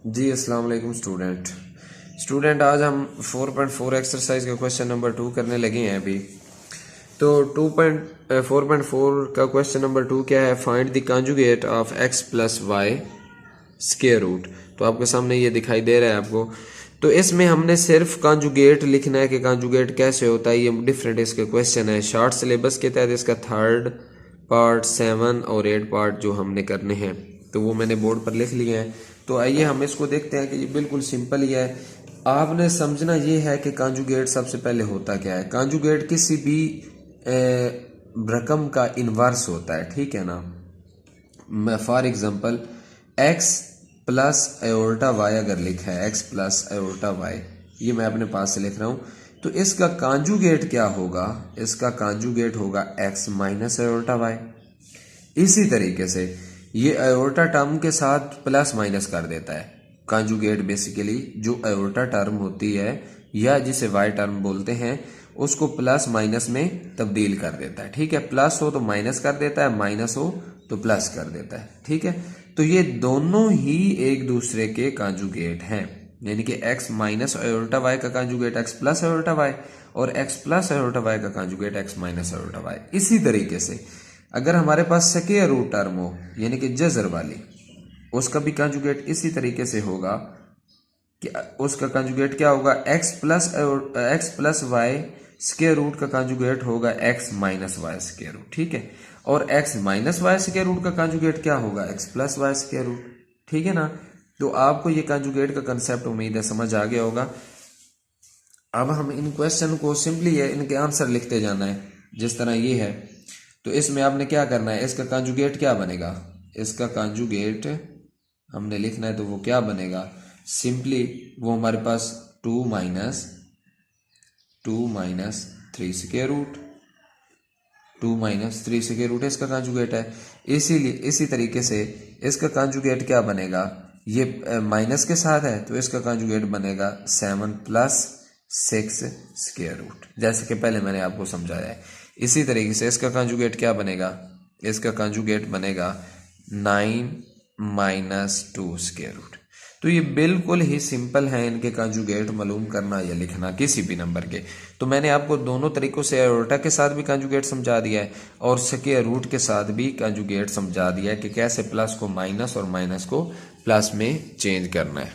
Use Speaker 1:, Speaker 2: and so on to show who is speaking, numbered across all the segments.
Speaker 1: जी अस्सलाम वालेकुम स्टूडेंट आज हम 4.4 एक्सरसाइज का क्वेश्चन नंबर 2 करने लगे हैं अभी। तो 4.4 का क्वेश्चन नंबर 2 क्या है? Find the conjugate of x plus y square root. तो आपके सामने ये दिखाई दे रहा है आपको। तो इसमें हमने सिर्फ कॉन्जुगेट लिखना है कि कॉन्जुगेट कैसे होता है। ये डिफरेंट इसके क्वेश्चन है। शॉर्ट सिलेबस के तहत इसका 3rd पार्ट 7 और 8 पार्ट जो हमने करने हैं तो वो मैंने बोर्ड पर लिख लिए हैं। तो आइए हम इसको देखते हैं कि ये बिल्कुल सिंपल ही है। आपने समझना ये है कि कॉन्जुगेट सबसे पहले होता क्या है। कॉन्जुगेट किसी भी रकम का इन्वर्स होता है, ठीक है ना। For example x plus iota y अगर लिखा है, x प्लस आयोटा वाई, ये मैं अपने पास से लिख रहा हूं। तो इसका कॉन्जुगेट क्या होगा? इसका कॉन्जुगेट होगा x माइनस आयोटा वाई। इसी तरीके से ये आयोटा टर्म के साथ प्लस माइनस कर देता है। कॉन्जुगेट बेसिकली जो आयोटा टर्म होती है या जिसे वाई टर्म बोलते हैं उसको प्लस माइनस में तब्दील कर देता है, ठीक है। प्लस हो तो माइनस कर देता है, माइनस हो तो प्लस कर देता है, ठीक है। तो ये दोनों ही एक दूसरे के कॉन्जुगेट हैं, यानी कि x माइनस आयोटा वाई का conjugate x plus iota y और x प्लस आयोटा वाई का conjugate x minus iota y. इसी तरीके से अगर हमारे पास स्क्वायर रूट टर्म हो यानी कि जजर वाली, उसका भी कॉन्जुगेट इसी तरीके से होगा कि उसका कॉन्जुगेट क्या होगा? x plus y square root का कॉन्जुगेट होगा x minus y square root, ठीक है। और x minus y square root का कॉन्जुगेट क्या होगा? x plus y square root, ठीक है ना। तो आपको ये कॉन्जुगेट का कंसेप्ट उम्मीद है समझ आ गया होगा। अब हम इन क्वेश्चन को सिंपली है इनके आंसर लिखते जाना है। जिस तरह ये है तो इसमें आपने क्या करना है, इसका कॉन्जुगेट क्या बनेगा? इसका कॉन्जुगेट हमने लिखना है तो वो क्या बनेगा? सिंपली वो हमारे पास 2 minus 3 square root, 2 minus 3 square root इसका कॉन्जुगेट है। इसीलिए इसी तरीके से इसका कॉन्जुगेट क्या बनेगा? ये माइनस के साथ है तो इसका कॉन्जुगेट बनेगा 7 प्लस 6 स्क्वायर रूट, जैसे कि पहले मैंने आपको समझाया है। इसी तरीके से इसका कॉन्जुगेट क्या बनेगा? इसका कॉन्जुगेट बनेगा 9 माइनस 2 स्क्वायर रूट। तो ये बिल्कुल ही सिंपल है इनके कॉन्जुगेट मालूम करना या लिखना किसी भी नंबर के। तो मैंने आपको दोनों तरीकों से आयोटा के साथ भी कॉन्जुगेट समझा दिया है और स्क्वायर रूट के साथ भी कॉन्जुगेट समझा दिया है कि कैसे प्लस को माइनस और माइनस को प्लस में चेंज करना है।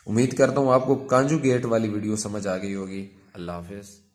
Speaker 1: उम्मीद करता हूँ आपको कॉन्जुगेट वाली वीडियो समझ आ गई होगी। अल्लाह हाफिज।